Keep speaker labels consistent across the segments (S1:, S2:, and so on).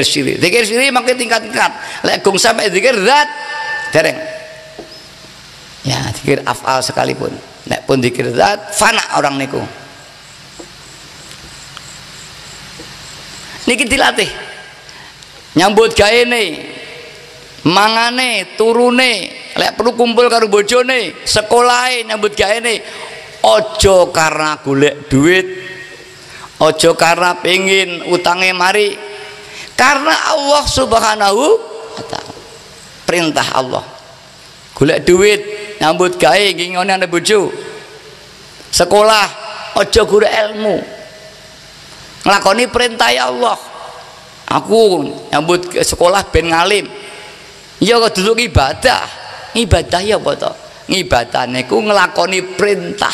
S1: Zikir siri makin tingkat-tingkat. Lek gong sampai zikir zat dereng. Ya, zikir afal sekalipun. Nek pun zikir zat fana orang niku. Niki dilatih. Nyambut gaene, mangane, turune, lek perlu kumpul karo bojone, sekolahe nyambut gaene. Ojo karena golek duit, ojo karena pengin utange mari, karena Allah Subhanahu wa ta'ala. Perintah Allah. Golek duit, nyambut gawe ngingone ana bojo. Sekolah, ojo golek ilmu. Nglakoni perintah Allah. Aku nyambut sekolah ben ngalim. Ya kok duduk ibadah. Ibadah ya apa to? Ibadah niku nglakoni perintah.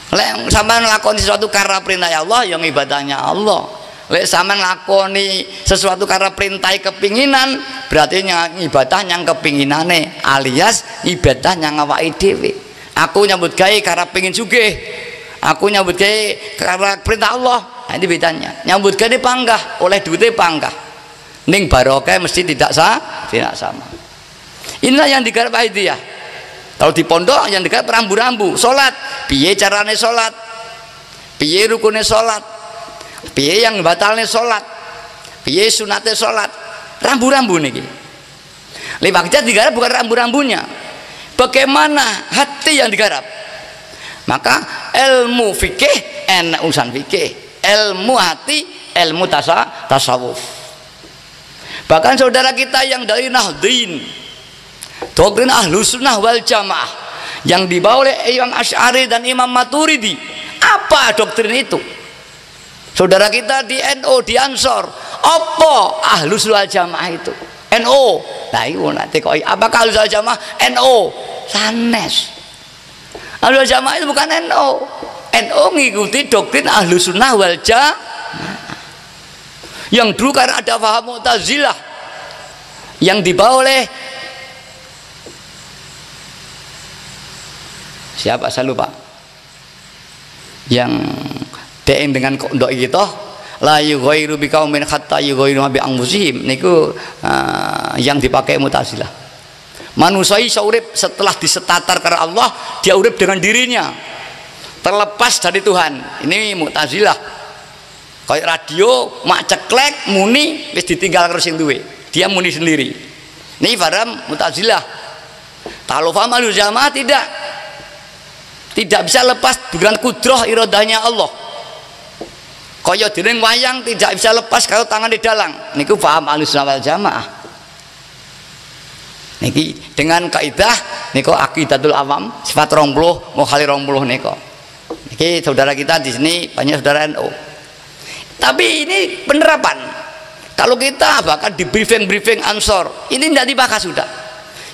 S1: Lek sampean nglakoni sesuatu karena perintah Allah, yang ibadahnya Allah. Lek sampean nglakoni sesuatu karena perintah kepinginan, berarti ibadah yang kepinginane, alias ibadah yang awake dhewe. Aku nyambut gawe karena pengin sugih. Aku nyambut gawe karena perintah Allah. Nah, ini bedanya. Nyambut gawe panggah, oleh duitnya panggah. Ning barokah mesti tidak sama. Inilah yang digarap Aidiyah. Kalau di pondok yang dekat rambu-rambu, sholat, piye carane sholat, piye rukune sholat, piye yang batalnya sholat, piye sunatnya sholat, rambu-rambu niki. Lewat kita digarap bukan rambu-rambunya, bagaimana hati yang digarap. Maka ilmu fikih enak urusan fikih, ilmu hati, ilmu tasawuf. Bahkan saudara kita yang dari Nahdin, doktrin Ahlus Sunnah wal Jamaah yang dibawa oleh Imam Asy'ari dan Imam Maturidi, apa doktrin itu? Saudara kita di NU, di Ansor, apa Ahlus Sunnah wal Jamaah itu? NU. Nah itu nanti kok apakah Ahlus Sunnah wal Jamaah NU? Sanes. Ahlus Sunnah wal Jamaah itu bukan NU. NU ngikuti doktrin Ahlus Sunnah wal Jamaah. Yang dulu karena ada paham Mu'tazilah yang dibawa oleh siapa saya lupa, yang deeng dengan kondok gitu, la yughayyiru biqaumin hatta yughayyiru bi anfusihim niku yang dipakai Mu'tazilah. Manusia iso urip setelah disetatar karena Allah, dia urip dengan dirinya, terlepas dari Tuhan. Ini Mu'tazilah. Kayak radio mak ceklek muni wis ditinggal karo sing duwe, dia muni sendiri. Ini paham Mu'tazilah. Kalau paham Ahlus Jamaah tidak bisa lepas dengan kudrah iradahnya Allah. Kaya dene wayang tidak bisa lepas kalau tangan di dalang. Niku paham Ahlus Sunnah wal Jamaah. Niki dengan kaidah niku aqidatul awam sifat 20 mukhali 20 niku. Niki saudara kita di sini banyak saudara NU. Tapi ini penerapan. Kalau kita bahkan di briefing Ansor, ini tidak dibahas sudah.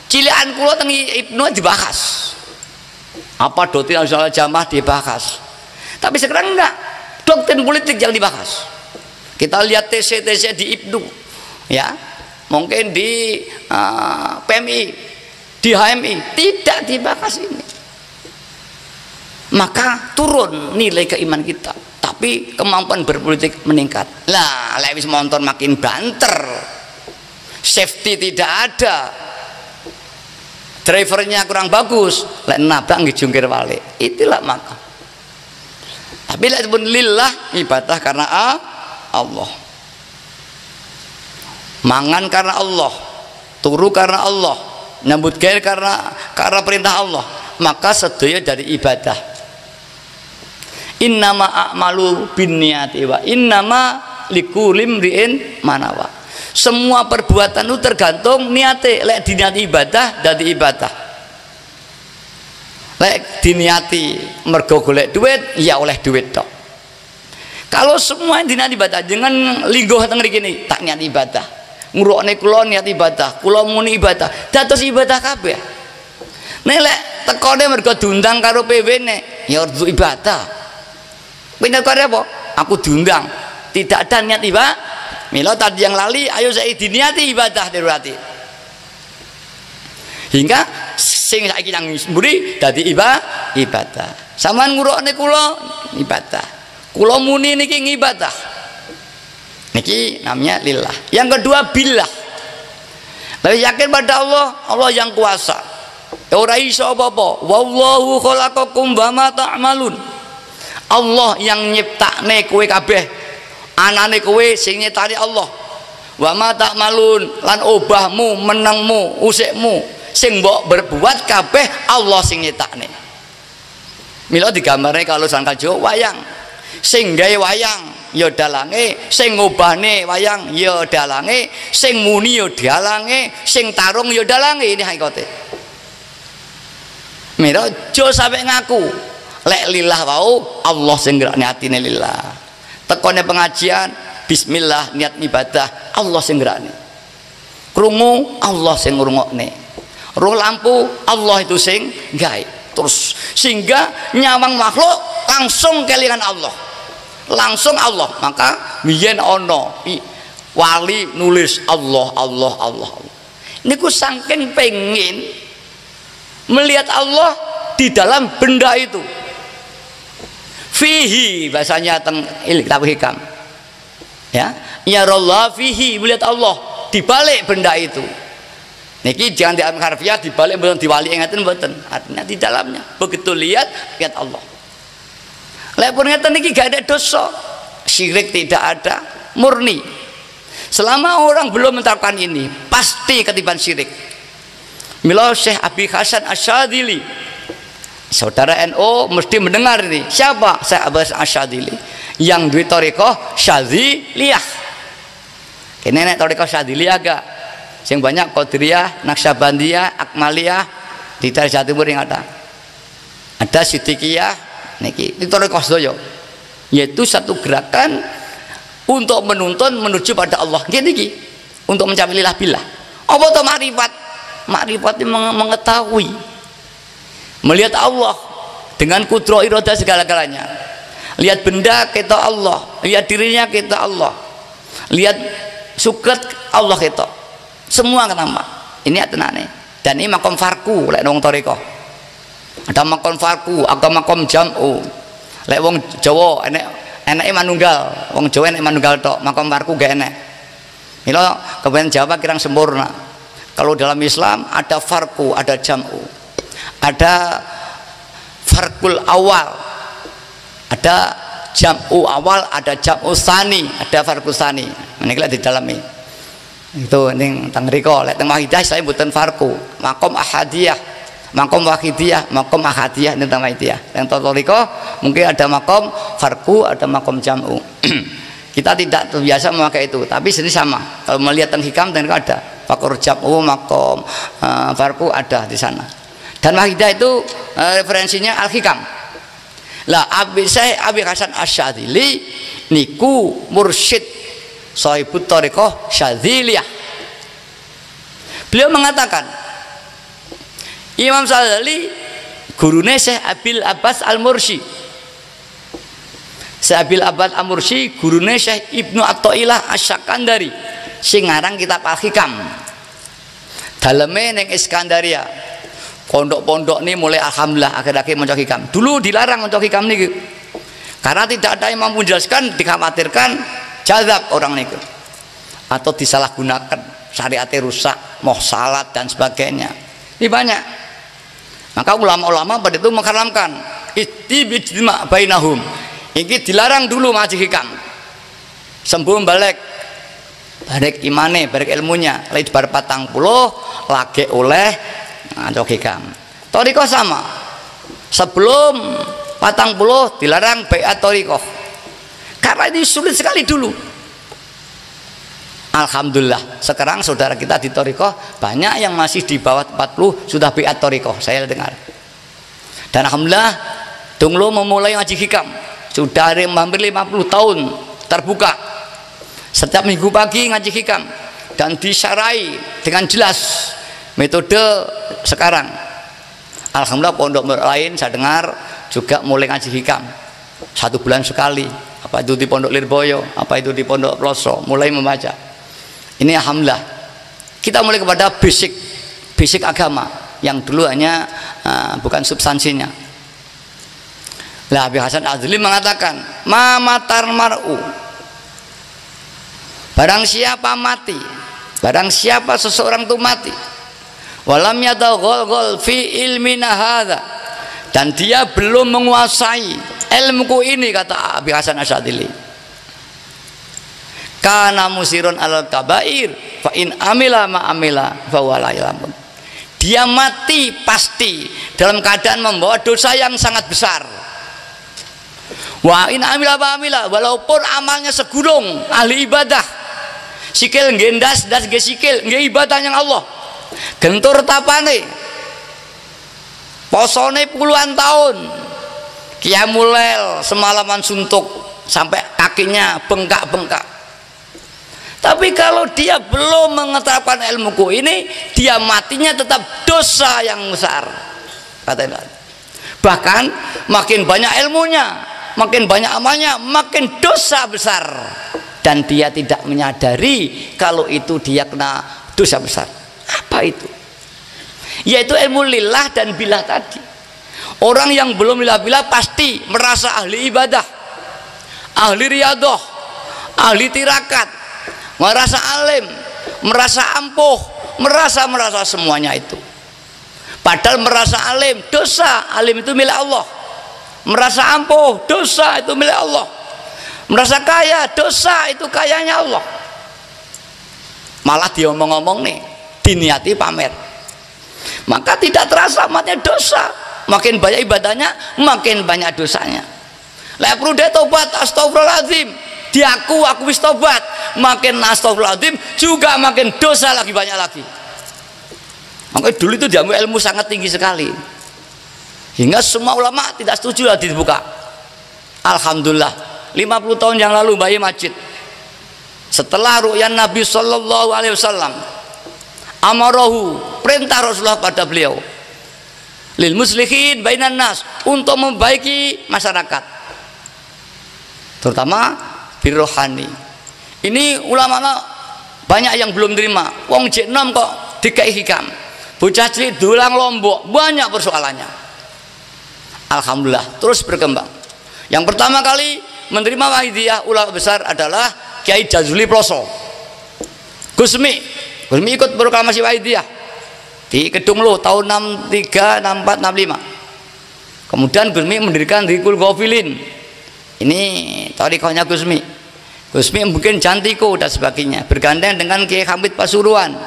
S1: Cilekan kula teng Ibnu dibahas. Apa doktrin Ahlus Sunnah wal Jamaah dibahas, tapi sekarang enggak, doktrin politik yang dibahas. Kita lihat TC di Ibnu, ya, mungkin di PMI, di HMI tidak dibahas ini. Maka turun nilai keimanan kita, tapi kemampuan berpolitik meningkat. Lah, lewis motor makin banter, safety tidak ada, drivernya kurang bagus, lek nabrak ngejungkir balik. Itulah maka. Tapi lek pun lillah, ibadah karena Allah. Mangan karena Allah, turu karena Allah, nyambut gawe karena perintah Allah, maka sedaya dari ibadah. Innama a'malu binniyati wa innama likulli imri'in manawa. Semua perbuatan itu tergantung niate. Lek diniati ibadah dadi ibadah, lek diniati mergo golek duit ya oleh duit tok. Kalau semua diniati ibadah, jangan lingguh teng mriki tak niat ibadah, ngrukne kula niat ibadah, kula muni ibadah, dados ibadah kabeh. Nek lek tekone mergo diundang karo PW-ne ya kudu ibadah. Bener kare apa? Aku diundang, tidak ada niat ibadah. Mila tadi yang lali, ayo saya diniati ibadah derurati. Hingga sing saiki nang mburi dadi ibadah. Sampeyan ngurukne kula ibadah. Kula muni niki ibadah. Niki Niki namanya lillah. Yang kedua billah. Lebih yakin pada Allah, Allah yang kuasa. Ora iso apa-apa. Wallahu khalaqakum wa ma ta'malun. Allah yang nyiptakne kowe kabeh. Anane kowe sing nyiptani Allah. Wa ma ta'malun lan obahmu, menengmu, usikmu sing mbok berbuat kabeh Allah sing nyiptakne. Mila digambarne kalau sangkal Jawa wayang. Sing gawe wayang ya dalange, sing ngobahne wayang ya dalange, sing muni ya dalange, sing tarung ya dalange. Ini hakikate. Mira aja sampe ngaku lek lillah wau Allah sing gerakne atine lillah. Tekone pengajian bismillah niat ibadah Allah sing gerakne. Krungu Allah sing ngrungokne. Roh lampu Allah itu sing gawe. Terus sehingga nyawang makhluk langsung kelingan Allah. Langsung Allah. Maka biyen ana wali nulis Allah Allah Allah. Niku saking pengen melihat Allah di dalam benda itu. Fihi bahasanya teng kitab hikam. Ya, ya Allah fihi melihat Allah di balik benda itu. Niki jangan diambil harfiah di balik mboten diwali ingatan mboten. Artinya di dalamnya. Begitu lihat Allah. Lek pun ngeten niki gak ada dosa. Syirik tidak ada, murni. Selama orang belum menerapkan ini, pasti ketiban syirik. Mila Syekh Abi Hasan Asyadzili, saudara NU mesti mendengar ini. Siapa Syekh Abi Hasan Asyadzili? Yang duwe thariqah Syadziliyah. Kene nek thariqah Syadziliyah gak sing banyak Qadiriyah, Naqsabandiyah, Akmaliyah di Jawa Timur yang ada. Ada Siddiqiyah niki itu thariqah sedaya. Yaitu satu gerakan untuk menuntun menuju pada Allah. Niki untuk mencapai lillah billah. Apa to makrifat? Makrifat itu mengetahui, melihat Allah dengan kudro iroda segala-galanya. Lihat benda kita Allah, lihat dirinya kita Allah, lihat sukret Allah kita. Semua kenapa? Ini atenane. Dan ini makom farku lek wong thariqah. Ada makom farku, ada makom jam'u. Lek wong Jawa eneke manunggal, wong Jawa enek manunggal tok, makom farku gak enek. Mila kebanyakan Jawa kirang sempurna. Kalau dalam Islam ada farku, ada jam'u, ada farkul awal, ada jam'u awal, ada jam'u tsani, ada farku tsani. Ini di dalam ini. Itu ning teng mriko lek teng wahidah saya mboten farku, makom ahadiyah, makom wahidiyah, makom ahadiyah ning teng wahidah. Teng toriko mungkin ada makom farku, ada makom jam'u. Kita tidak terbiasa memakai itu, tapi sini sama. Kalau melihat teng hikam teng ada fakur jam'u, makom farku ada di sana. Dan wahidah itu referensinya al-hikam. Lah Abi Hasan Asyadzili niku mursyid Sahibut Thariqah Syadziliyah. Beliau mengatakan Imam Syadzili gurune Syekh Abil Abbas Al-Mursi. Syekh Abil Abbas Al-Mursi gurune Syekh Ibnu Athaillah Asy-Syakandari sing ngarang kitab Al-Hikam. Daleme ning Iskandaria. Pondok-pondok ini mulai alhamdulillah akhir-akhir maca hikam. Dulu dilarang maca hikam nih. Karena tidak ada yang mampu menjelaskan, dikhawatirkan jazab orang niku atau disalahgunakan, syariatnya rusak, mau salat dan sebagainya. Ini banyak. Maka ulama-ulama pada itu mengharamkan ijtima bainahum. Ini dilarang dulu ngaji hikam. Sembung balik imane, balik ilmunya. Lagi bar 40 lagi oleh ngaji hikam. Thariqah sama. Sebelum 40 dilarang baiat thariqah. Karena ini sulit sekali dulu. Alhamdulillah sekarang saudara kita di thariqah banyak yang masih di bawah 40 sudah baiat thariqah, saya dengar. Dan alhamdulillah Dunglo memulai ngaji hikam sudah hampir 50 tahun terbuka. Setiap minggu pagi ngaji hikam dan disarai dengan jelas metode sekarang. Alhamdulillah pondok lain saya dengar juga mulai ngaji hikam 1 bulan sekali. Apa itu di Pondok Lirboyo, apa itu di Pondok Ploso, mulai membaca. Ini alhamdulillah. Kita mulai kepada basic agama yang dulu hanya bukan substansinya. Lah Abi Hasan Asyadzili mengatakan, "Ma matar mar'u Barang siapa mati, barang siapa seseorang itu mati, walam yataghal fi ilmina hadza, dan dia belum menguasai ilmuku ini, kata Abi Hasan Asyadzili, kana musirun alal kabair fa in amila ma amila fa wala yalamun. Dia mati pasti dalam keadaan membawa dosa yang sangat besar. Wa in amila ma amila, walaupun amalnya segulung ahli ibadah, sikil ngendas das ge sikil nggih ibadahnya Allah, gentur tapane, posone puluhan tahun, qiyamul lail semalaman suntuk sampai kakinya bengkak-bengkak. Tapi kalau dia belum mengetapkan ilmuku ini, dia matinya tetap dosa yang besar, katanya. Bahkan makin banyak ilmunya, makin banyak amalnya, makin dosa besar, dan dia tidak menyadari kalau itu dia kena dosa besar. Apa itu? Yaitu ilmu lillah dan billah tadi. Orang yang belum lillah-billah pasti merasa ahli ibadah, ahli riyadhah, ahli tirakat, merasa alim, merasa ampuh, merasa semuanya itu. Padahal merasa alim, dosa. Alim itu milik Allah. Merasa ampuh, dosa itu milik Allah. Merasa kaya, dosa itu kayanya Allah. Malah dia ngomong-ngomong nih, diniati pamer. Maka tidak terasa matnya dosa. Makin banyak ibadahnya, makin banyak dosanya. Lah perlu dia tobat, astagfirullahaladzim. Diaku aku wis tobat, makin astagfirullahaladzim juga makin dosa lagi banyak lagi. Makanya dulu itu diambil ilmu sangat tinggi sekali, hingga semua ulama tidak setuju lah dibuka. Alhamdulillah 50 tahun yang lalu Bayi Majid, setelah ru'yan Nabi Sallallahu Alaihi Wasallam, amarahu, perintah Rasulullah pada beliau, lil muslihin bainan nas, untuk membaiki masyarakat, terutama birrohani. Ini ulama banyak yang belum terima. Wong J6 kok dikai hikam, bocah cilik dolang Lombok, banyak persoalannya. Alhamdulillah terus berkembang. Yang pertama kali menerima Wahidiyah ulama besar adalah Kiai Jazuli Ploso, Gusmi ikut proklamasi Wahidiyah di Kedung Lo tahun 63, 64, 65. Kemudian Gusmi mendirikan Rikul Ghafilin. Ini tarikahnya Gusmi mungkin Jantiko dan sebagainya, bergandeng dengan Kiai Hamid Pasuruan,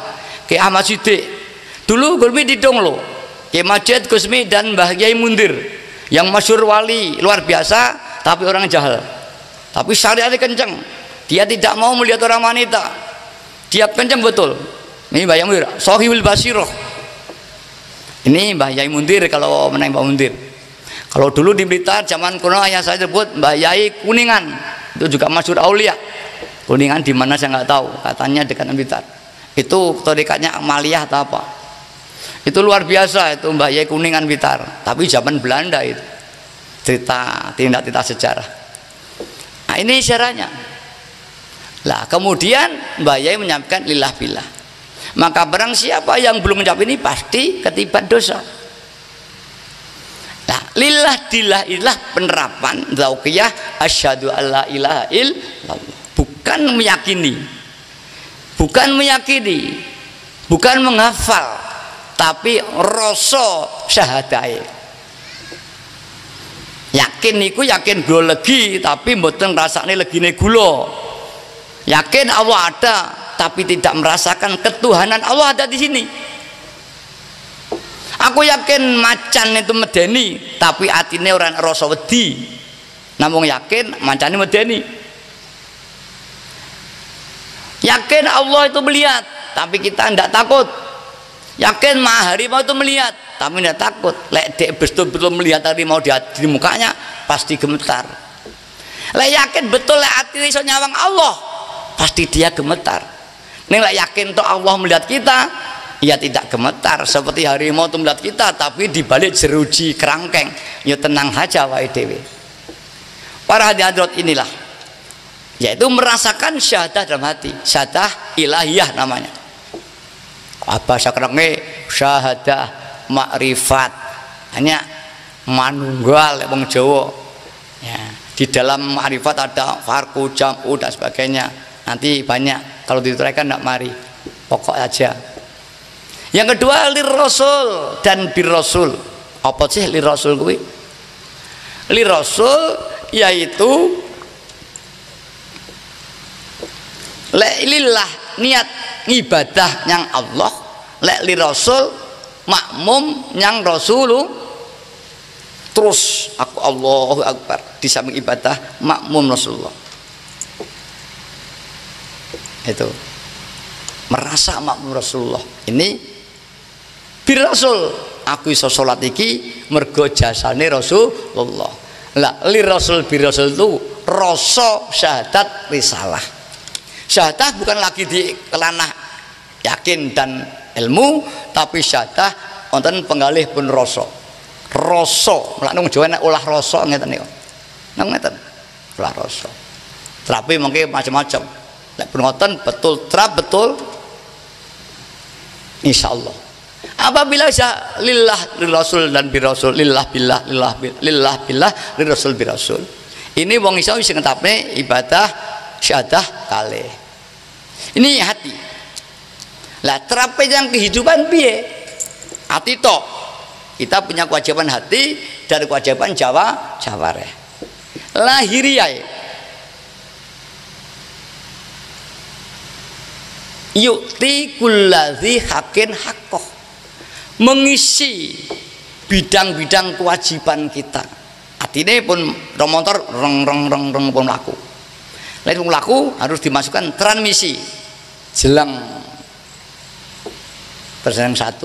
S1: Kiai Ahmad Siddiq. Dulu Gusmi di Donglo, Kiai Majid, Gusmi dan Mbah Kiai Mundir yang masyhur wali luar biasa, tapi orang jahil, tapi syariatnya kenceng. Dia tidak mau melihat orang wanita, dia kenceng betul. Ini Mbah Kiai Mundir, Sohibul Basiroh. Ini Mbah Kiai Mundir kalau menang Mbah Mundir. Kalau dulu di Blitar zaman kuno ayah saya sebut Mbah Yai Kuningan, itu juga masyhur aulia. Kuningan di mana saya nggak tahu, katanya dekat Blitar. Itu torikatnya Amaliyah atau apa? Itu luar biasa itu Mbah Yai Kuningan Blitar. Tapi zaman Belanda itu cerita tindak sejarah. Nah ini syaratnya. Lah kemudian Mbah Yai menyampaikan lillah billah. Maka barang siapa yang belum menjawab ini pasti ketiban dosa. Nah, lillah dillah ilah penerapan dzauqiyah asyhadu alla ilaha illallah, bukan meyakini, bukan menghafal, tapi rasa syahadae. Yakin niku yakin gula legi, tapi mboten rasane legine gula. Yakin Allah ada, tapi tidak merasakan ketuhanan Allah ada di sini. Aku yakin macan itu medeni, tapi atine orang rasa wedi. Namung yakin macan itu medeni. Yakin Allah itu melihat, tapi kita tidak takut. Yakin harimau itu melihat, tapi tidak takut. Lek dek betul-betul melihat harimau di mukanya, pasti gemetar. Lek yakin betul lek atine iso nyawang Allah, pasti dia gemetar. Ning lek yakin toh Allah melihat kita, ia tidak gemetar seperti harimau itu melihat kita, tapi dibalik jeruji kerangkeng, ya tenang saja wae dhewe. Para hadirat inilah, yaitu merasakan syahadah dalam hati, syahadah ilahiyah namanya. Apa sakrenge syahadah makrifat, hanya manunggal wong Jawa. Ya, di dalam makrifat ada farqu, jam'u dan sebagainya. nanti banyak kalau dituraikan tidak mari, pokok aja. Yang kedua lir rasul dan bir rasul. Apa sih lir rasul kuwi? Lir rasul yaitu lillah, niat ibadah yang Allah, lek lir rasul makmum yang rasulu. Terus aku Allahu Akbar di samping ibadah makmum Rasulullah. Itu merasa makmum Rasulullah. Ini bir rasul, aku iso salat iki mergo jasane Rasulullah. Lah li rasul bir rasul itu rasa syahadat risalah. Syahadah bukan lagi di kelana yakin dan ilmu, tapi syahadah wonten penggalih pun rasa. Rasa, lak nang Jawa nek olah rasa ngeten niku. Nang ngeten. Olah rasa. Terapi mungkin macam-macam. Nek pun ngoten betul trap betul insyaallah. Apabila lillah lil rasul dan bir rasul, lillah billah lillah billah lil rasul bir rasul. Ini wong iso sing ngetapne ibadah syahadah kalih. Ini hati. Lah terapi yang kehidupan piye? Hati tok. Kita punya kewajiban hati dan kewajiban jawareh. Lahiriah yukti kulladzi haqqin haqqoh, mengisi bidang-bidang kewajiban kita. Atine pun romotor reng pun laku. Lain laku harus dimasukkan transmisi jelang persen 1,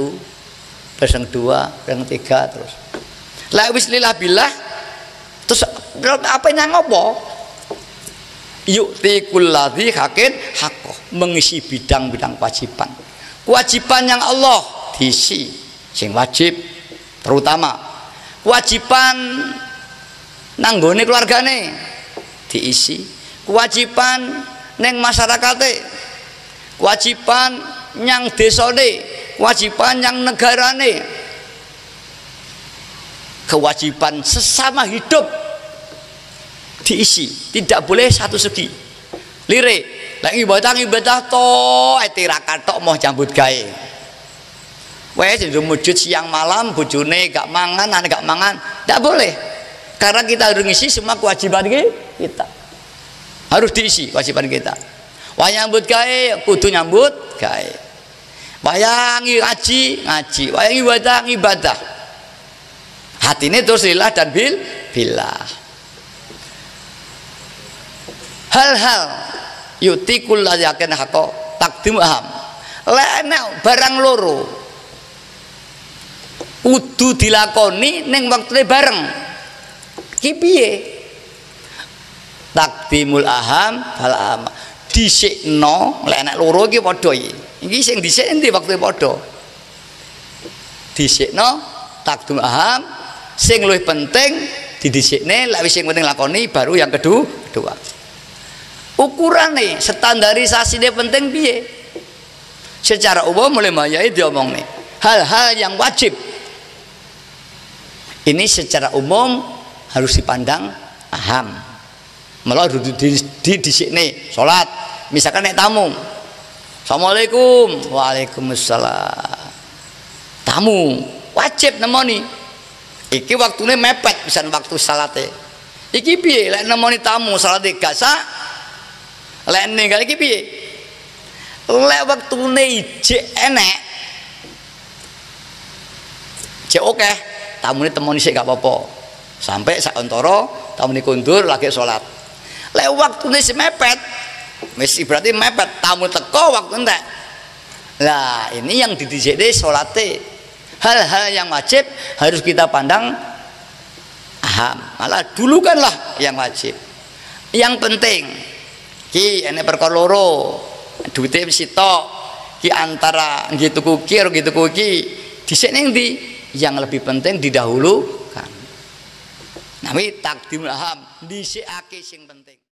S1: persen 2, persen 3 terus. La wis lillah billah terus apa yang ngopo? Yukti kulladzi haqqin haqqoh, mengisi bidang-bidang kewajiban. Kewajiban yang Allah diisi sing wajib, terutama kewajiban nanggone keluargane diisi, kewajiban neng masyarakate, kewajiban nyang desane, kewajiban yang negarane, kewajiban sesama hidup diisi, tidak boleh satu segi. Lirik, lagi ibadah to tirakat tok mau jambut gawe. Wes mujud siang malam bojone gak mangan, ane gak mangan, tidak boleh. Karena kita harus ngisi semua kewajiban kita. Harus diisi kewajiban kita. Wah nyambut gawe kudu nyambut gawe. Wayangi ngaji, wayangi ibadah. Hati ini terus lillah dan billah. Hal-hal yutikul yakin hako takdim aham. Lek barang loro kudu dilakoni ning waktune bareng. Ki piye? Takdimul aham fal aham. Dhisikno lek nek loro iki padha iki. Iki sing dhisik endi waktu padha. Dhisikno takdim aham, sing luwih penting didhisikne, lek wis sing penting lakoni baru yang kedua. Ukurane standarisasine penting piye? Secara umum mulai mayai diomong nih hal-hal yang wajib ini secara umum harus dipandang aham. Malah didhisikne salat misalkan nek tamu, assalamualaikum, waalaikumsalam, tamu wajib nemoni iki waktune mepet pisan waktu salate iki piye lek nemoni tamu salate gak sak lek ninggal iki piye lek waktune ijek enek cek oke tamune temoni sik gak apa-apa sampai sak antara tamune kundur lagi salat. Lek waktune sing mepet wis berarti mepet tamu teko waktu entek. Lah ini yang didhisikne salate. Hal-hal yang wajib harus kita pandang aham. Malah dulukanlah yang wajib. Yang penting ki ene perkara loro duwite wis sitok ki antara nggih tuku ki karo nggih tuku ki dhisik ning ndi yang lebih penting didahulukan. Nami takdim aham dhisikake sing penting.